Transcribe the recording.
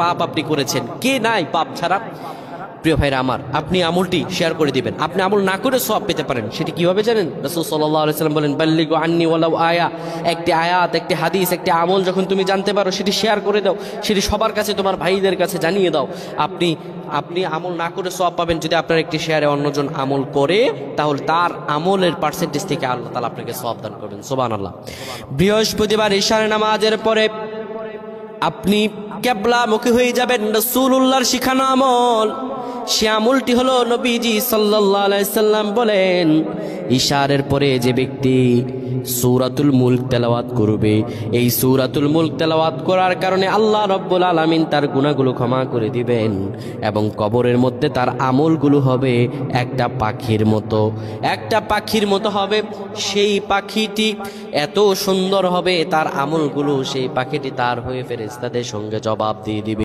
পাপ আপনি করেছেন, কে নাই পাপ ছাড়া? প্রিয় ভাইরা আমার, আপনি আমলটি শেয়ার করে দিবেন। আপনি আমল না করে সওয়াব পেতে পারেন। সেটি কিভাবে জানেন? রাসূল সাল্লাল্লাহু আলাইহি সাল্লাম বলেন, বাল্লিগু আন্নি ওয়ালাউ আয়া। একটি আয়াত, একটি হাদিস, একটি আমল যখন তুমি জানতে পারো, সেটি শেয়ার করে দাও, সেটি সবার কাছে, তোমার ভাইদের কাছে জানিয়ে দাও। আপনি আমল না করে সওয়াব পাবেন। যদি আপনার একটি শেয়ারে অন্যজন আমল করে, তাহলে তার আমলের পার্সেন্টেজ থেকে আল্লাহ তাআলা আপনাকে সওয়াব দান করবেন। সুবহানাল্লাহ। বৃহস্পতিবার ইশার নামাজের পরে আপনি কিবলামুখী হয়ে যাবেন। রাসূলুল্লাহর শিখানো আমল, সে আমলটি হলো, নবীজি সাল্লাল্লাহু আলাইহি সাল্লাম বলেন, ইশারের পরে যে ব্যক্তি সূরাতুল মুলক তেলাওয়াত করবে, এই সূরাতুল মুলক তেলাওয়াত করার কারণে আল্লাহ রাব্বুল আলামিন তার গুনাহগুলো ক্ষমা করে দিবেন এবং কবরের মধ্যে তার আমলগুলো হবে একটা পাখির মতো হবে। সেই পাখিটি এত সুন্দর হবে, তার আমলগুলো, সেই পাখিটি তার হয়ে ফেরেশতাদের সঙ্গে জবাব দিয়ে দিবে।